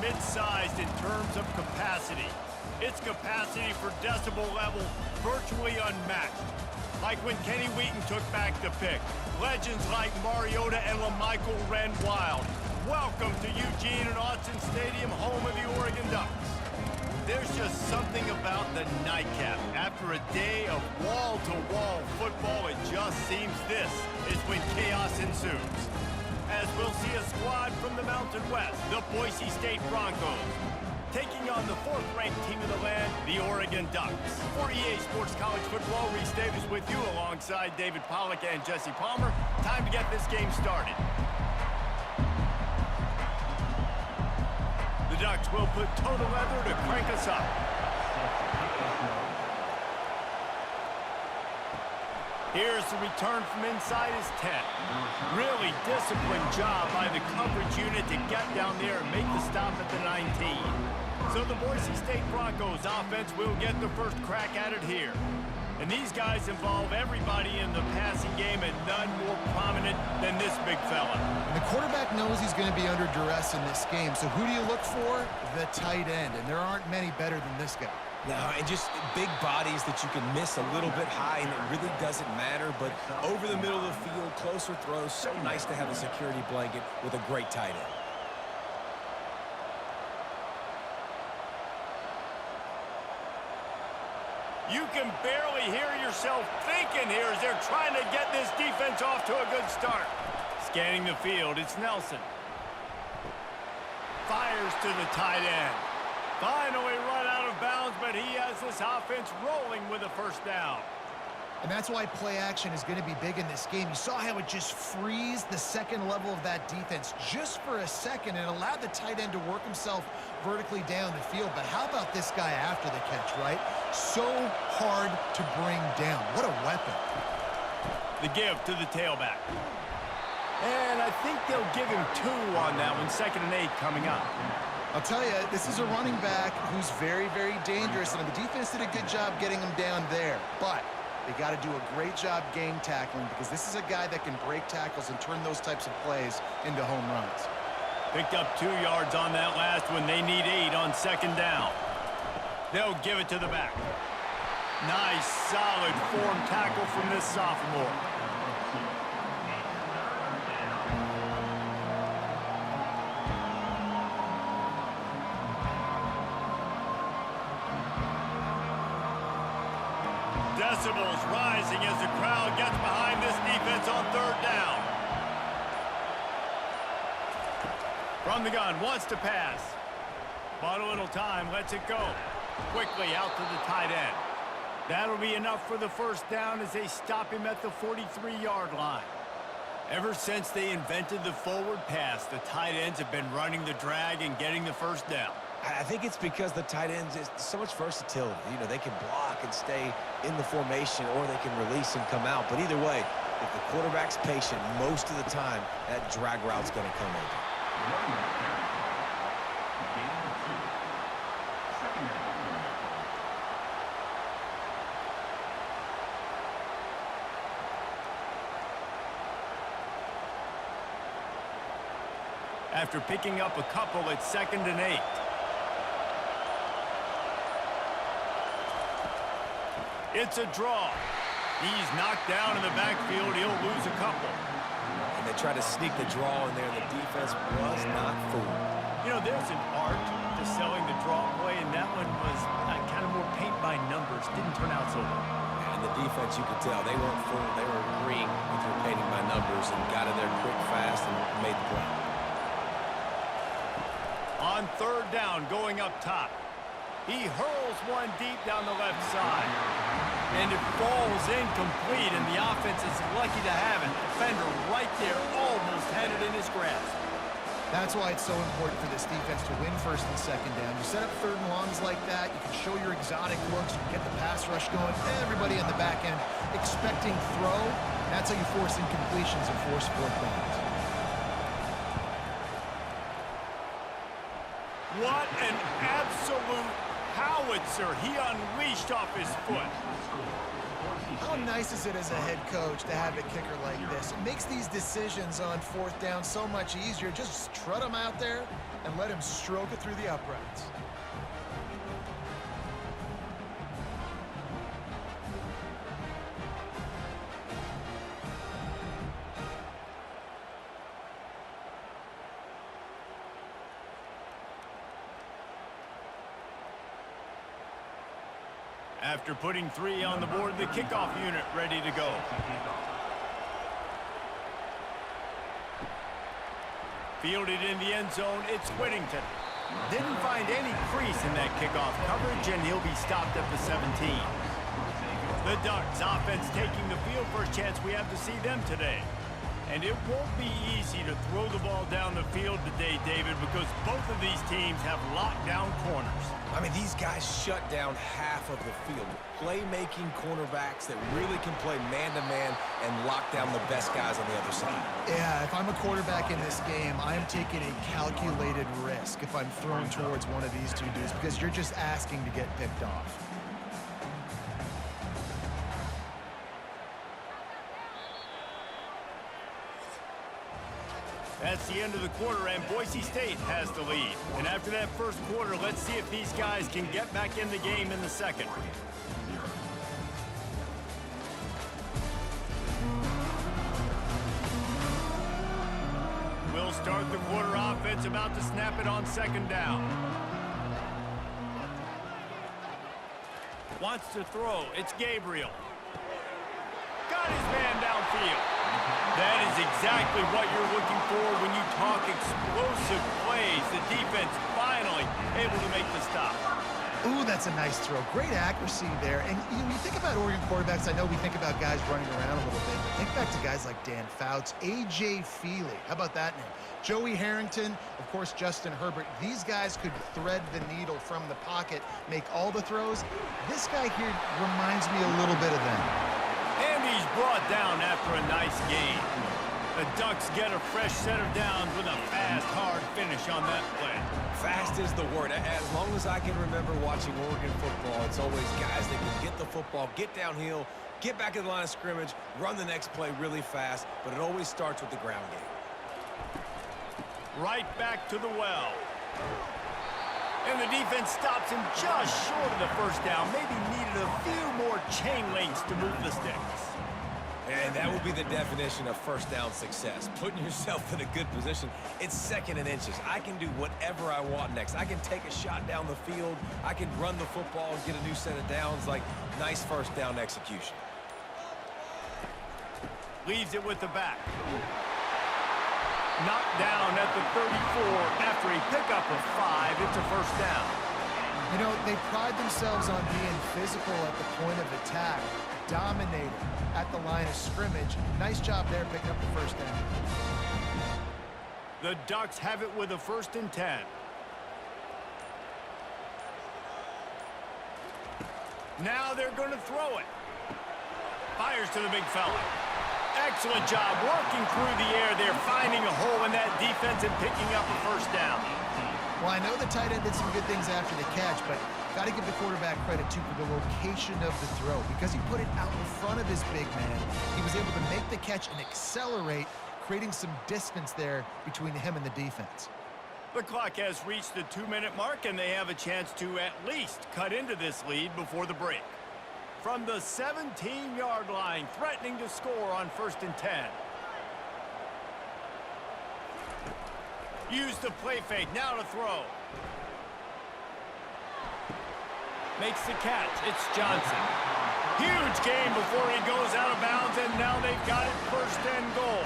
mid-sized in terms of capacity. Its capacity for decibel level virtually unmatched. Like when Kenny Wheaton took back the pick. Legends like Mariota and LaMichael ran wild. Welcome to Eugene and Autzen Stadium, home of the Oregon Ducks. There's just something about the nightcap. After a day of wall-to-wall football, it just seems this is when chaos ensues. As we'll see a squad from the Mountain West, the Boise State Broncos, taking on the 4th-ranked team of the land, the Oregon Ducks. For EA Sports College Football, Reese Davis with you alongside David Pollack and Jesse Palmer. Time to get this game started. The Ducks will put total leather to crank us up. Here's the return from inside his 10. Really disciplined job by the coverage unit to get down there and make the stop at the 19. So the Boise State Broncos offense will get the first crack at it here. And these guys involve everybody in the passing game, and none more prominent than this big fella. And the quarterback knows he's going to be under duress in this game. So who do you look for? The tight end. And there aren't many better than this guy. No, and just big bodies that you can miss a little bit high, and it really doesn't matter. But over the middle of the field, closer throws, so nice to have a security blanket with a great tight end. You can barely hear yourself thinking here as they're trying to get this defense off to a good start. Scanning the field, it's Nelson. Fires to the tight end. Finally run out of bounds, but he has this offense rolling with a first down. And that's why play action is going to be big in this game. You saw how it just frees the second level of that defense just for a second and allowed the tight end to work himself vertically down the field. But how about this guy after the catch, right? So hard to bring down. What a weapon. The give to the tailback. And I think they'll give him 2 on that one. 2nd and 8 coming up. I'll tell you, this is a running back who's very, very dangerous, and the defense did a good job getting him down there. But they got to do a great job game tackling, because this is a guy that can break tackles and turn those types of plays into home runs. Picked up 2 yards on that last one. They need 8 on 2nd down. They'll give it to the back. Nice, solid form tackle from this sophomore. Decibels rising as the crowd gets behind this defense on 3rd down. From the gun, wants to pass. Bought a little time, lets it go. Quickly out to the tight end. That'll be enough for the first down as they stop him at the 43-yard line. Ever since they invented the forward pass, the tight ends have been running the drag and getting the first down. I think it's because the tight ends is so much versatility. You know, they can block and stay in the formation, or they can release and come out. But either way, if the quarterback's patient, most of the time, that drag route's going to come over. After picking up a couple, it's 2nd and 8. It's a draw. He's knocked down in the backfield. He'll lose a couple. And they try to sneak the draw in there. The defense was not fooled. You know, there's an art to selling the draw play, and that one was kind of more paint by numbers. Didn't turn out so well. And the defense, you could tell, they weren't fooled. They were agreeing with your painting by numbers and got in there quick, fast, and made the play. On 3rd down, going up top. He hurls one deep down the left side. And it falls incomplete, and the offense is lucky to have it. Defender right there, almost had it in his grasp. That's why it's so important for this defense to win 1st and 2nd down. You set up 3rd and longs like that, you can show your exotic looks, you can get the pass rush going. Everybody on the back end expecting throw. That's how you force incompletions and force 4th downs. What an absolute howitzer he unleashed off his foot. How nice is it as a head coach to have a kicker like this? It makes these decisions on fourth down so much easier. Just strut him out there and let him stroke it through the uprights. After putting 3 on the board, the kickoff unit ready to go. Fielded in the end zone, it's Whittington. Didn't find any crease in that kickoff coverage, and he'll be stopped at the 17. The Ducks offense taking the field. First chance we have to see them today. And it won't be easy to throw the ball down the field today, David, because both of these teams have lockdown corners. I mean, these guys shut down half of the field. Playmaking cornerbacks that really can play man-to-man and lock down the best guys on the other side. Yeah, if I'm a quarterback in this game, I am taking a calculated risk if I'm thrown towards one of these two dudes because you're just asking to get picked off. That's the end of the quarter, and Boise State has the lead. And after that first quarter, let's see if these guys can get back in the game in the second. We'll start the quarter offense, about to snap it on second down. Wants to throw. It's Gabriel. Got his man downfield. That is exactly what you're looking for when you talk explosive plays. The defense finally able to make the stop. Ooh, that's a nice throw. Great accuracy there. And you know, you think about Oregon quarterbacks, I know we think about guys running around a little bit, but think back to guys like Dan Fouts, A.J. Feely. How about that name? Joey Harrington, of course, Justin Herbert. These guys could thread the needle from the pocket, make all the throws. This guy here reminds me a little bit of them. And he's brought down after a nice game. The Ducks get a fresh set of downs with a fast, hard finish on that play. Fast is the word. As long as I can remember watching Oregon football, it's always guys that can get the football, get downhill, get back in the line of scrimmage, run the next play really fast, but it always starts with the ground game. Right back to the well. And the defense stops him just short of the first down. Maybe needed a few more chain links to move the sticks. And that would be the definition of first down success. Putting yourself in a good position. It's second and inches. I can do whatever I want next. I can take a shot down the field. I can run the football and get a new set of downs. Like, nice first down execution. Leaves it with the back. Knocked down at the 34 after a pickup of 5. It's a first down. You know, they pride themselves on being physical at the point of attack, dominating at the line of scrimmage. Nice job there picking up the first down. The Ducks have it with a 1st and 10. Now they're going to throw it. Fires to the big fella. Excellent job working through the air there, finding a hole in that defense and picking up a first down. Well, I know the tight end did some good things after the catch, but got to give the quarterback credit, too, for the location of the throw. Because he put it out in front of his big man, he was able to make the catch and accelerate, creating some distance there between him and the defense. The clock has reached the 2-minute mark, and they have a chance to at least cut into this lead before the break. From the 17-yard line, threatening to score on 1st and 10. Use the play fake, now to throw. Makes the catch, it's Johnson. Huge game before he goes out of bounds, and now they've got it 1st and goal.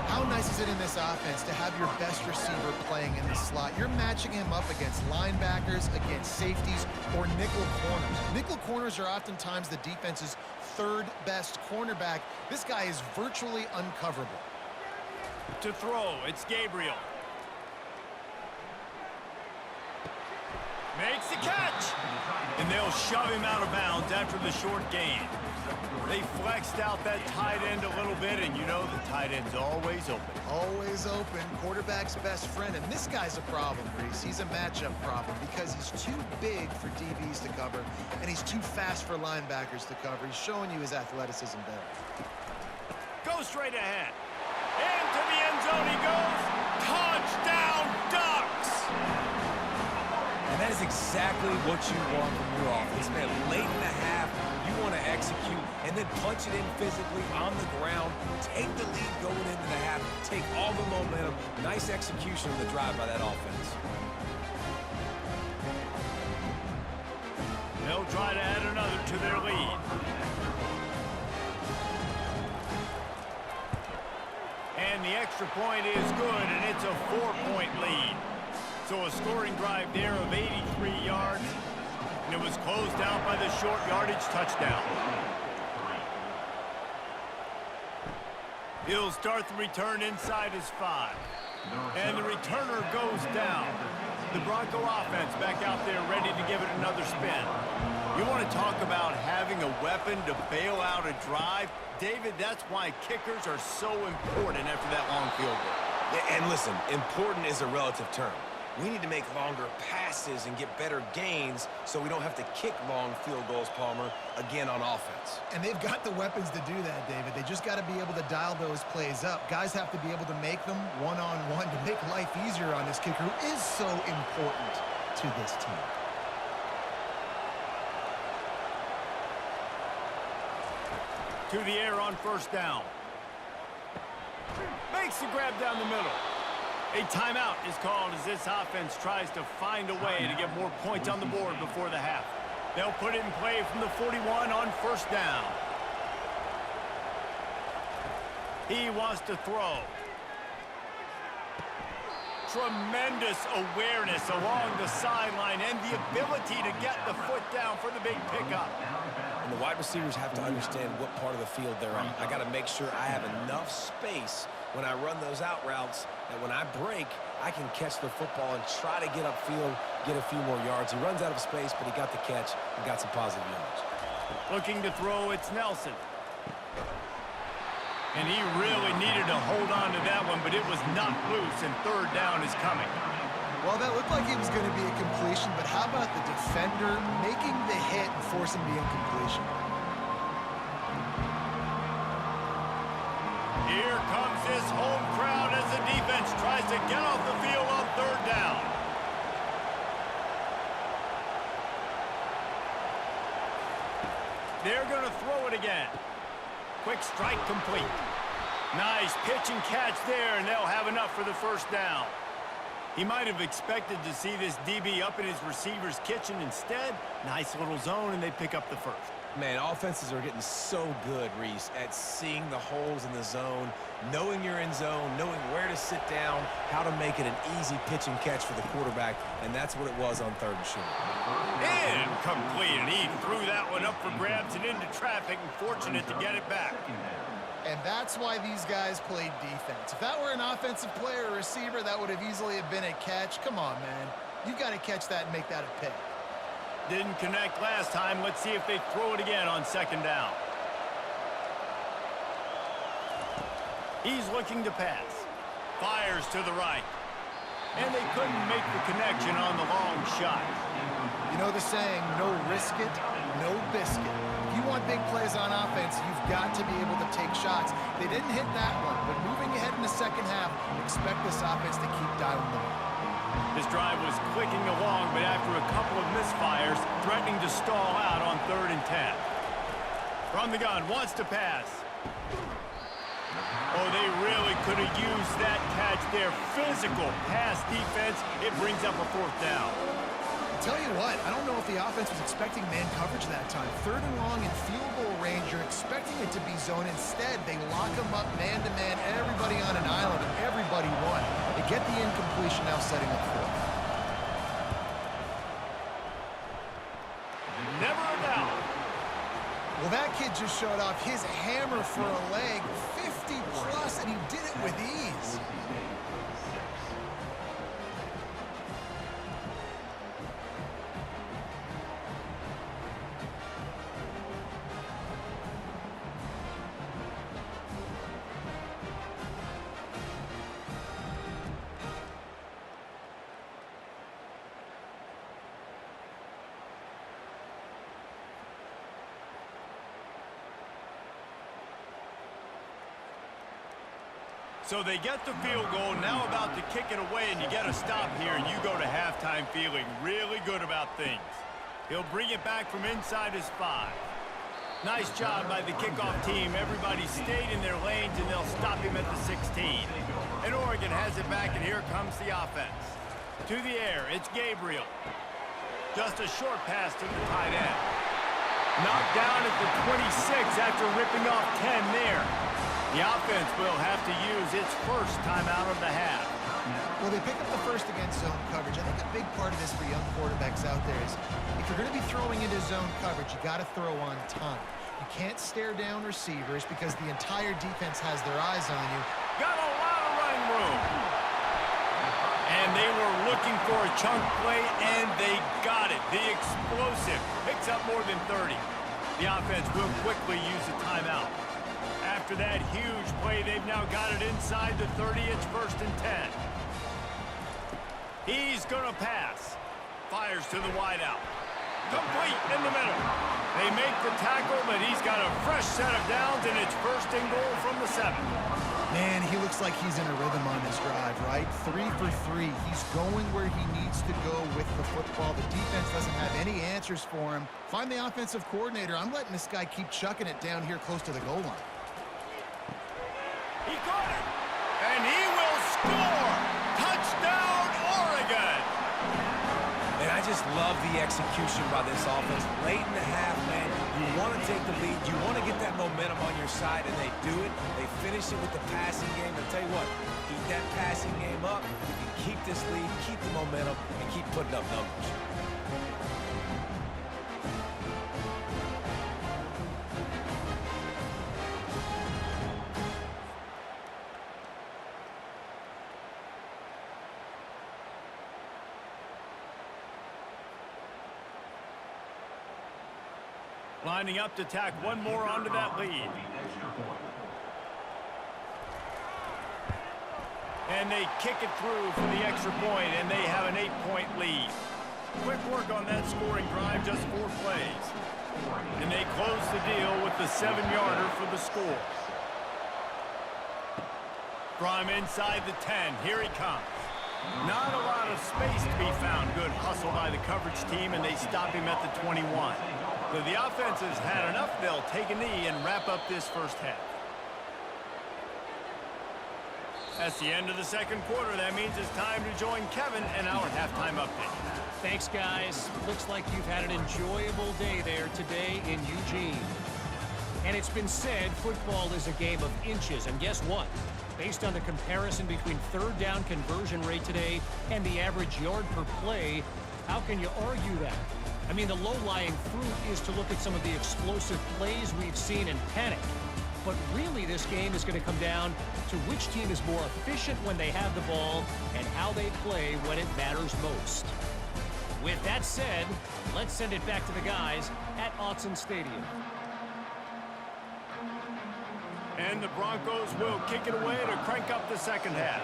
How nice is it in this offense to have your best receiver playing in the slot? You're matching him up against linebackers, against safeties, or nickel corners. Nickel corners are oftentimes the defense's 3rd best cornerback. This guy is virtually uncoverable. To throw, it's Gabriel. Makes the catch. And And they'll shove him out of bounds after the short gain. They flexed out that tight end a little bit, and you know the tight end's always open. Always open, quarterback's best friend. And this guy's a problem, Reese. He's a matchup problem because he's too big for DBs to cover, and he's too fast for linebackers to cover. He's showing you his athleticism there. Go straight ahead. Into the end zone he goes. Touchdown, Ducks! And that is exactly what you want from your offense, man. Late in the half, you want to execute and then punch it in physically on the ground, take the lead going into the half, take all the momentum. Nice execution of the drive by that offense. They'll try to add another to their lead. And the extra point is good, and it's a 4-point lead. So a scoring drive there of 83 yards, and it was closed out by the short yardage touchdown. He'll start the return inside his 5. And the returner goes down. The Bronco offense back out there ready to give it another spin. You want to talk about having a weapon to bail out a drive? David, that's why kickers are so important after that long field goal. Yeah, and listen, important is a relative term. We need to make longer passes and get better gains so we don't have to kick long field goals, Palmer, again on offense. And they've got the weapons to do that, David. They just got to be able to dial those plays up. Guys have to be able to make them one-on-one to make life easier on this kicker who is so important to this team. To the air on first down. Makes the grab down the middle. A timeout is called as this offense tries to find a way to get more points on the board before the half. They'll put it in play from the 41 on first down. He wants to throw. Tremendous awareness along the sideline and the ability to get the foot down for the big pickup. And the wide receivers have to understand what part of the field they're on. I got to make sure I have enough space when I run those out routes that when I break, I can catch the football and try to get upfield, get a few more yards. He runs out of space, but he got the catch and got some positive yards. Looking to throw, it's Nelson. And he really needed to hold on to that one, but it was not loose, and third down is coming. Well, that looked like it was going to be a completion, but how about the defender making the hit and forcing the incompletion? Here comes this home crowd as the defense tries to get off the field on third down. They're going to throw it again. Quick strike complete. Nice pitch and catch there, and they'll have enough for the first down. He might have expected to see this DB up in his receiver's kitchen. Instead, nice little zone, and they pick up the first. Man, offenses are getting so good, Reese, at seeing the holes in the zone, knowing you're in zone, knowing where to sit down, how to make it an easy pitch and catch for the quarterback, and that's what it was on third and short. Incomplete, and he threw that one up for grabs and into traffic, and fortunate to get it back. And that's why these guys played defense. If that were an offensive player or receiver, that would have easily have been a catch. Come on, man. You've got to catch that and make that a pick. Didn't connect last time. Let's see if they throw it again on second down. He's looking to pass. Fires to the right. And they couldn't make the connection on the long shot. You know the saying, no risk it, no biscuit. If you want big plays on offense, you've got to be able to take shots. They didn't hit that one, but moving ahead in the second half, expect this offense to keep dialing them up. This drive was clicking along, but after a couple of misfires, threatening to stall out on 3rd and 10. From the gun, wants to pass. Oh, they really could have used that catch there. Physical pass defense. It brings up a 4th down. Tell you what, I don't know if the offense was expecting man coverage that time. 3rd and long in field goal range, you're expecting it to be zone. Instead, they lock them up man-to-man, everybody on an island, and everybody won. They get the incompletion, now setting up 4th. Never a doubt. Well, that kid just showed off his hammer for a leg, 50-plus, and he did it with ease. So they get the field goal, now about to kick it away, and you get a stop here, and you go to halftime feeling really good about things. He'll bring it back from inside his 5. Nice job by the kickoff team. Everybody stayed in their lanes, and they'll stop him at the 16. And Oregon has it back, and here comes the offense. To the air, it's Gabriel. Just a short pass to the tight end. Knocked down at the 26 after ripping off 10 there. The offense will have to use its first timeout of the half. Well, they pick up the first against zone coverage. I think a big part of this for young quarterbacks out there is if you're going to be throwing into zone coverage, you got to throw on time. You can't stare down receivers because the entire defense has their eyes on you. Got a lot of running room. And they were looking for a chunk play, and they got it. The explosive picks up more than 30. The offense will quickly use a timeout. After that huge play, they've now got it inside the 30. It's 1st and 10. He's going to pass. Fires to the wideout. Complete in the middle. They make the tackle, but he's got a fresh set of downs, and it's 1st and goal from the 7. Man, he looks like he's in a rhythm on this drive, right? 3 for 3. He's going where he needs to go with the football. The defense doesn't have any answers for him. Find the offensive coordinator. I'm letting this guy keep chucking it down here close to the goal line. He got it, and he will score. Touchdown, Oregon. And I just love the execution by this offense. Late in the half, man, you want to take the lead. You want to get that momentum on your side, and they do it. They finish it with the passing game. I'll tell you what, keep that passing game up. You can keep this lead, keep the momentum, and keep putting up numbers. Lining up to tack one more onto that lead. And they kick it through for the extra point, and they have an 8-point lead. Quick work on that scoring drive, just 4 plays. And they close the deal with the 7-yarder for the score. From inside the 10, here he comes. Not a lot of space to be found. Good hustle by the coverage team, and they stop him at the 21. So the offense has had enough. They'll take a knee and wrap up this first half. That's the end of the 2nd quarter. That means it's time to join Kevin and our halftime update. Thanks, guys. Looks like you've had an enjoyable day there today in Eugene. And it's been said football is a game of inches. And guess what? Based on the comparison between 3rd down conversion rate today and the average yard per play, how can you argue that? I mean, the low-lying fruit is to look at some of the explosive plays we've seen and panic. But really, this game is going to come down to which team is more efficient when they have the ball and how they play when it matters most. With that said, let's send it back to the guys at Autzen Stadium. And the Broncos will kick it away to crank up the 2nd half.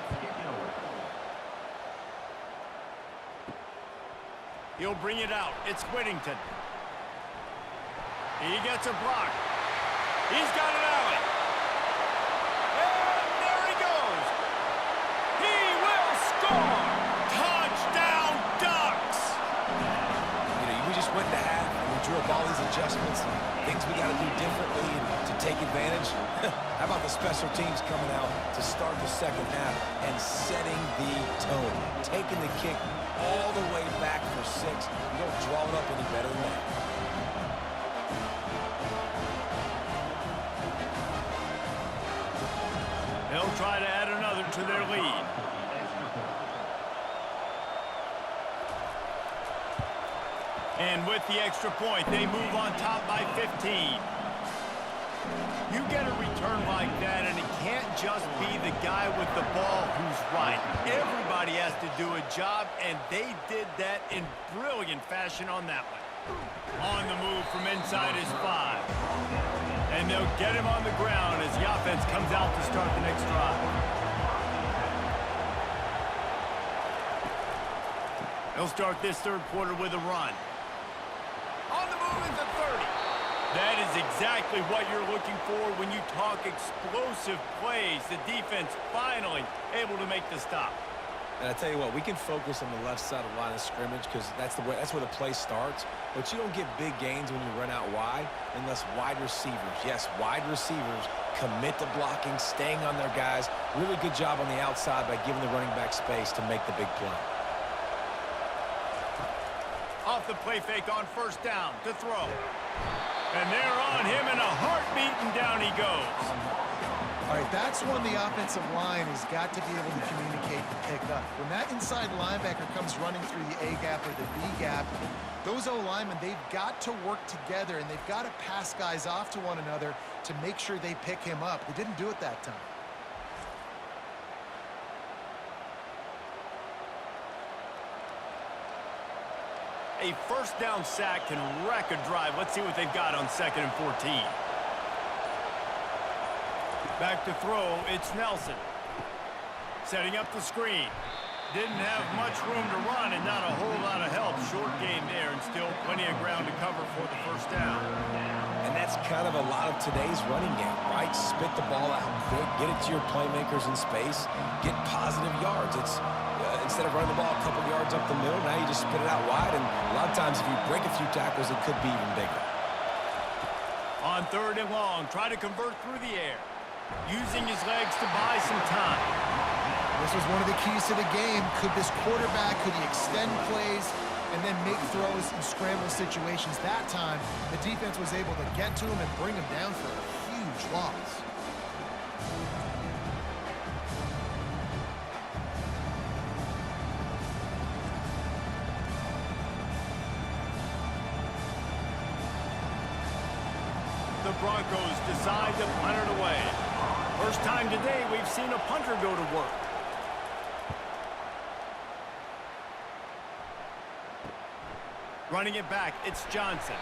He'll bring it out. It's Whittington. He gets a block. He's got an alley. And there he goes. He will score. Touchdown, Ducks. You know, we just went to half, and we drew up all these adjustments, things we got to do differently to take advantage. How about the special teams coming out to start the 2nd half and setting the tone, taking the kick all the way back for 6. You don't draw it up any better than that. They'll try to add another to their lead. And with the extra point, they move on top by 15. You get a return like that, and it can't just be the guy with the ball who's right. Everybody has to do a job, and they did that in brilliant fashion on that one. On the move from inside his 5. And they'll get him on the ground as the offense comes out to start the next drive. They'll start this 3rd quarter with a run. On the move is the 30. That is exactly what you're looking for when you talk explosive plays. The defense finally able to make the stop. And I tell you what, we can focus on the left side of the line of scrimmage because that's where the play starts. But you don't get big gains when you run out wide unless wide receivers, yes, wide receivers, commit to blocking, staying on their guys. Really good job on the outside by giving the running back space to make the big play. Off the play fake on first down to throw. And they're on him in a heartbeat, and down he goes. All right, that's when the offensive line has got to be able to communicate and pick up. When that inside linebacker comes running through the A gap or the B gap, those O-linemen, they've got to work together, and they've got to pass guys off to one another to make sure they pick him up. They didn't do it that time. A first down sack can wreck a drive. Let's see what they've got on 2nd and 14. Back to throw, it's Nelson. Setting up the screen. Didn't have much room to run and not a whole lot of help. Short gain there and still plenty of ground to cover for the first down. And that's kind of a lot of today's running game, right? Spit the ball out quick, get it to your playmakers in space, get positive yards. It's instead of running the ball a couple yards up the middle, now you just spit it out wide, and a lot of times if you break a few tackles, it could be even bigger. On 3rd and long, try to convert through the air. Using his legs to buy some time. This was one of the keys to the game. Could this quarterback, could he extend plays and then make throws in scramble situations? That time, the defense was able to get to him and bring him down for a huge loss. The Broncos decide to punt it away. First time today we've seen a punter go to work. Running it back, it's Johnson.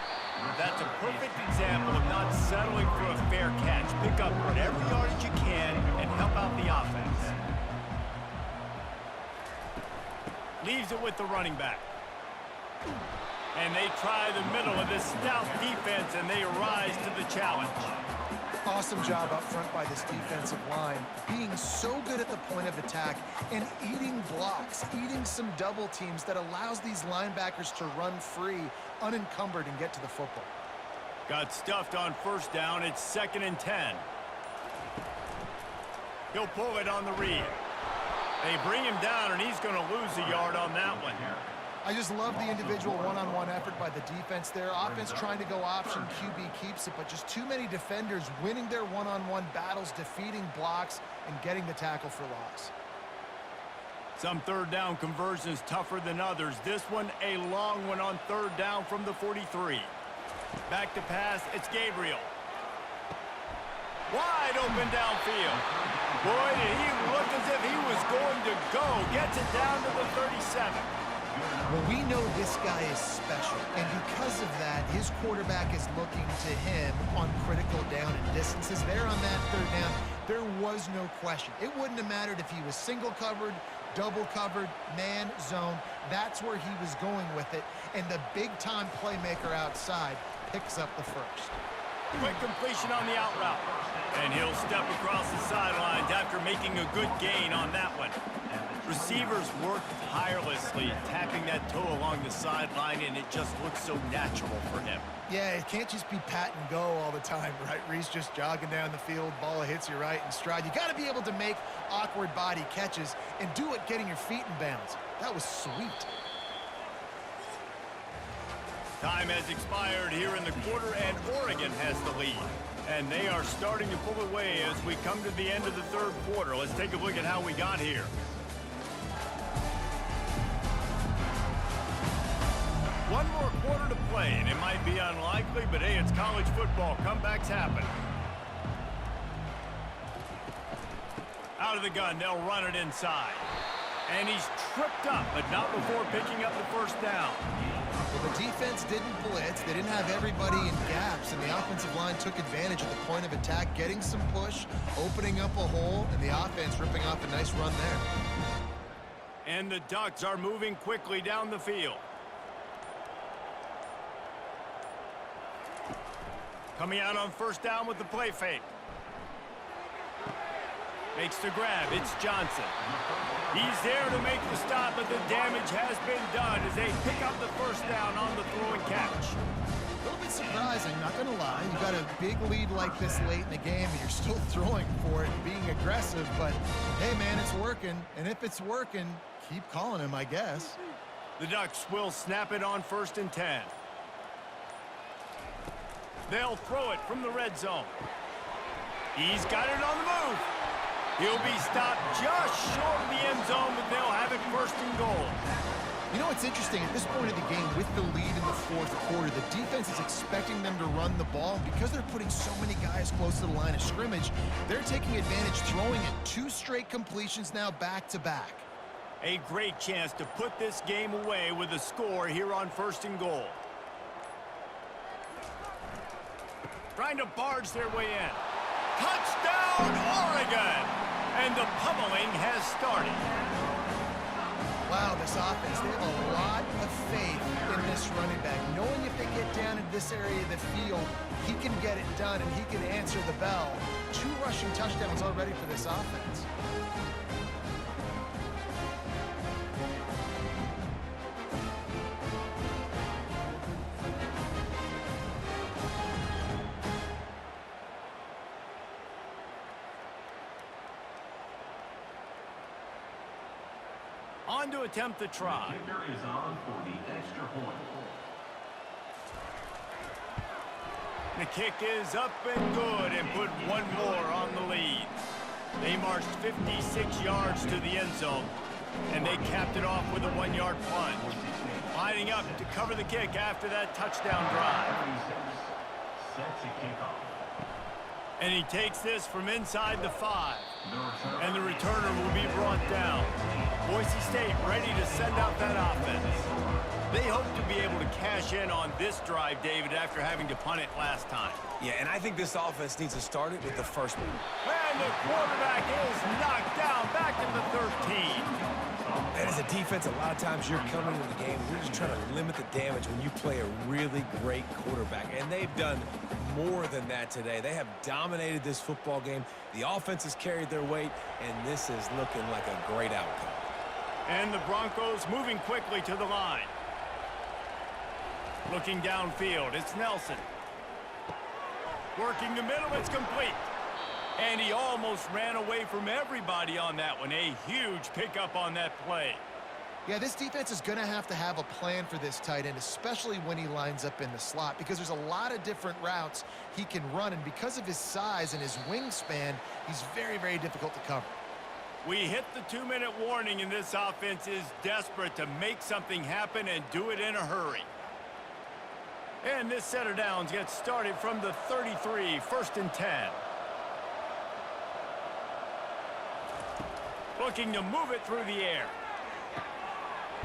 That's a perfect example of not settling for a fair catch. Pick up whatever yardage you can and help out the offense. Leaves it with the running back. And they try the middle of this stout defense, and they rise to the challenge. Awesome job up front by this defensive line, being so good at the point of attack and eating blocks, eating some double teams that allows these linebackers to run free, unencumbered, and get to the football. Got stuffed on first down. It's 2nd and 10. He'll pull it on the read. They bring him down, and he's going to lose a yard on that one. I just love the individual one-on-one effort by the defense there. Offense trying to go option, QB keeps it, but just too many defenders winning their one-on-one battles, defeating blocks, and getting the tackle for loss. Some 3rd down conversions tougher than others. This one, a long one on 3rd down from the 43. Back to pass, it's Gabriel. Wide open downfield. Boy, did he look as if he was going to go. Gets it down to the 37. Well, we know this guy is special, and because of that, his quarterback is looking to him on critical down and distances. There on that 3rd down, there was no question. It wouldn't have mattered if he was single covered, double covered, man, zone. That's where he was going with it, and the big-time playmaker outside picks up the first. Quick completion on the out route, and he'll step across the sidelines after making a good gain on that one. Receivers work tirelessly, tapping that toe along the sideline, and it just looks so natural for him. Yeah, it can't just be pat and go all the time, right? Reese just jogging down the field, ball hits you right in stride. You got to be able to make awkward body catches and do it getting your feet in bounds. That was sweet. Time has expired here in the quarter, and Oregon has the lead. And they are starting to pull away as we come to the end of the 3rd quarter. Let's take a look at how we got here. One more quarter to play, and it might be unlikely, but hey, it's college football. Comebacks happen. Out of the gun, they'll run it inside. And he's tripped up, but not before picking up the first down. Well, the defense didn't blitz. They didn't have everybody in gaps, and the offensive line took advantage of the point of attack, getting some push, opening up a hole, and the offense ripping off a nice run there. And the Ducks are moving quickly down the field. Coming out on first down with the play fake. Makes the grab. It's Johnson. He's there to make the stop, but the damage has been done as they pick up the first down on the throw and catch. A little bit surprising, not going to lie. You got a big lead like this late in the game, and you're still throwing for it and being aggressive. But, hey, man, it's working. And if it's working, keep calling him, I guess. The Ducks will snap it on 1st and 10. They'll throw it from the red zone. He's got it on the move. He'll be stopped just short of the end zone, but they'll have it 1st and goal. You know what's interesting? At this point of the game, with the lead in the 4th quarter, the defense is expecting them to run the ball. And because they're putting so many guys close to the line of scrimmage, they're taking advantage, throwing it 2 straight completions now back-to-back. A great chance to put this game away with a score here on 1st and goal. Trying to barge their way in. Touchdown, Oregon! And the pummeling has started. Wow, this offense, they have a lot of faith in this running back. Knowing if they get down in this area of the field, he can get it done and he can answer the bell. 2 rushing touchdowns already for this offense. On to attempt the try. The kicker is on for the extra point. The kick is up and good and put 1 more on the lead. They marched 56 yards to the end zone, and they capped it off with a 1-yard plunge. Lining up to cover the kick after that touchdown drive. Set to kickoff. And he takes this from inside the 5. And the returner will be brought down. Boise State ready to send out that offense. They hope to be able to cash in on this drive, David, after having to punt it last time. Yeah, and I think this offense needs to start it with the first one. And the quarterback is knocked down back at the 13. And as a defense, a lot of times you're coming into the game, you're just trying to limit the damage when you play a really great quarterback. And they've done more than that today. They have dominated this football game. The offense has carried their weight, and this is looking like a great outcome. And the Broncos moving quickly to the line. Looking downfield, it's Nelson. Working the middle, it's complete. And he almost ran away from everybody on that one. A huge pickup on that play. Yeah, this defense is going to have a plan for this tight end, especially when he lines up in the slot, because there's a lot of different routes he can run, and because of his size and his wingspan, he's very, very difficult to cover. We hit the 2-minute warning, and this offense is desperate to make something happen and do it in a hurry. And this set of downs gets started from the 33, 1st and 10. Looking to move it through the air.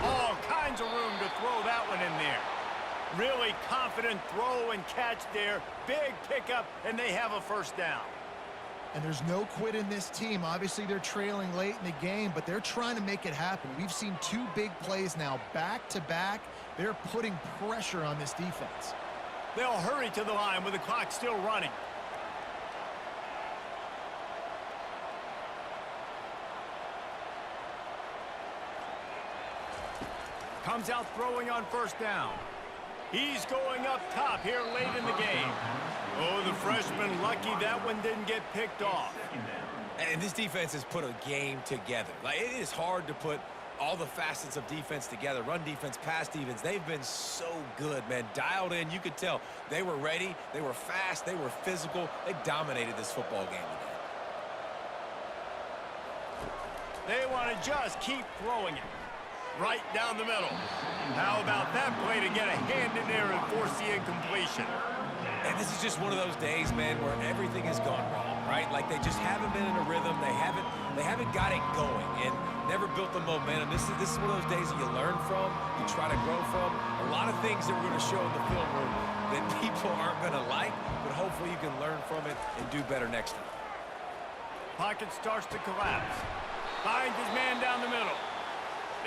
All kinds of room to throw that one in there. Really confident throw and catch there. Big pickup, and they have a 1st down. And there's no quit in this team. Obviously, they're trailing late in the game, but they're trying to make it happen. We've seen 2 big plays now, back-to-back. They're putting pressure on this defense. They'll hurry to the line with the clock still running. Comes out throwing on 1st down. He's going up top here late in the game. Oh, the freshman lucky that one didn't get picked off. And this defense has put a game together. Like, it is hard to put all the facets of defense together. Run defense, pass defense. They've been so good, man. Dialed in. You could tell they were ready. They were fast. They were physical. They dominated this football game today. They want to just keep throwing it. Right down the middle. How about that play to get a hand in there and force the incompletion? And this is just one of those days, man, where everything has gone wrong, right? Like they just haven't been in a rhythm. They haven't got it going and never built the momentum. This is one of those days that you learn from, you try to grow from. A lot of things that we're going to show in the film room that people aren't going to like, but hopefully you can learn from it and do better next time. Pocket starts to collapse. Finds his man down the middle.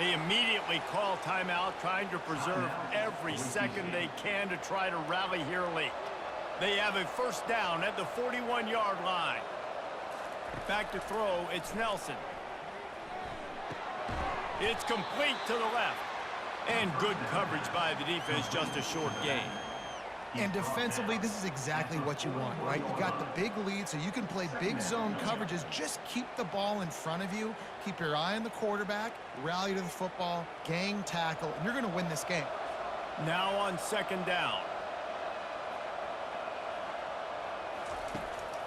They immediately call timeout, trying to preserve every second they can to try to rally here late. They have a first down at the 41-yard line. Back to throw, it's Nelson. It's complete to the left. And good coverage by the defense, just a short gain. And defensively, this is exactly what you want, right? You got the big lead, so you can play big zone coverages. Just keep the ball in front of you. Keep your eye on the quarterback, rally to the football, gang tackle, and you're going to win this game. Now on second down.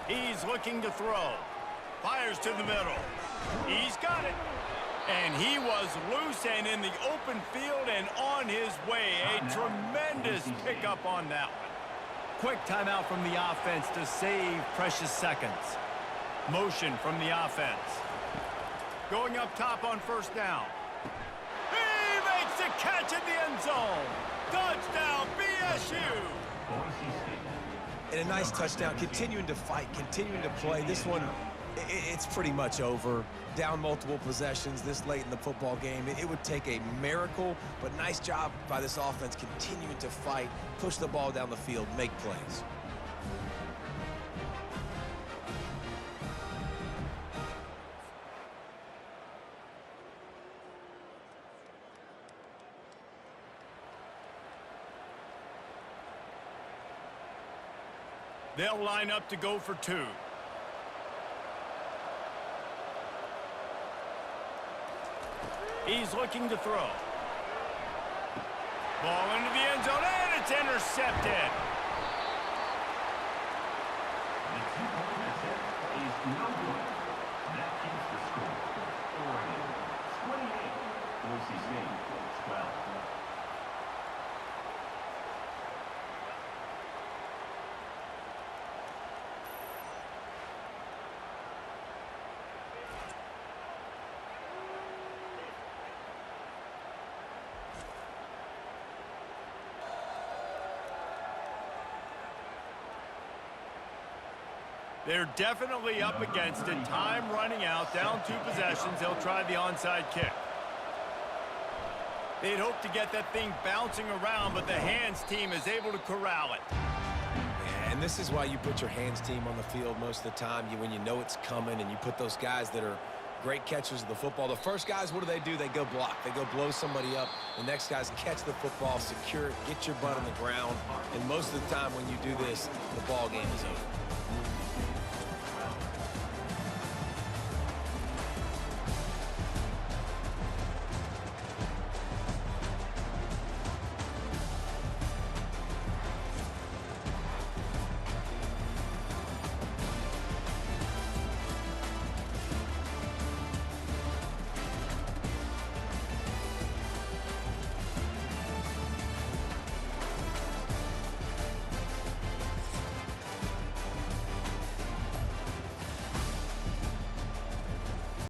He's looking to throw. Fires to the middle. He's got it. And he was loose and in the open field and on his way. A tremendous pickup on that one. Quick timeout from the offense to save precious seconds. Motion from the offense. Going up top on first down. He makes the catch in the end zone. Touchdown, BSU. Boise State. And a nice touchdown, continuing to fight, continuing to play. This one, it's pretty much over. Down multiple possessions this late in the football game. It would take a miracle, but nice job by this offense continuing to fight, push the ball down the field, make plays. They'll line up to go for two. He's looking to throw. Ball into the end zone, and it's intercepted. The two-point attempt is no good. That keeps the score. Oregon 28, Boise State 12. They're definitely up against it. Time running out, down 2 possessions. They'll try the onside kick. They'd hope to get that thing bouncing around, but the hands team is able to corral it. Yeah, and this is why you put your hands team on the field most of the time. When you know it's coming and you put those guys that are great catchers of the football. The first guys, what do? They go block. They go blow somebody up. The next guys catch the football, secure it, get your butt on the ground. And most of the time when you do this, the ball game is over.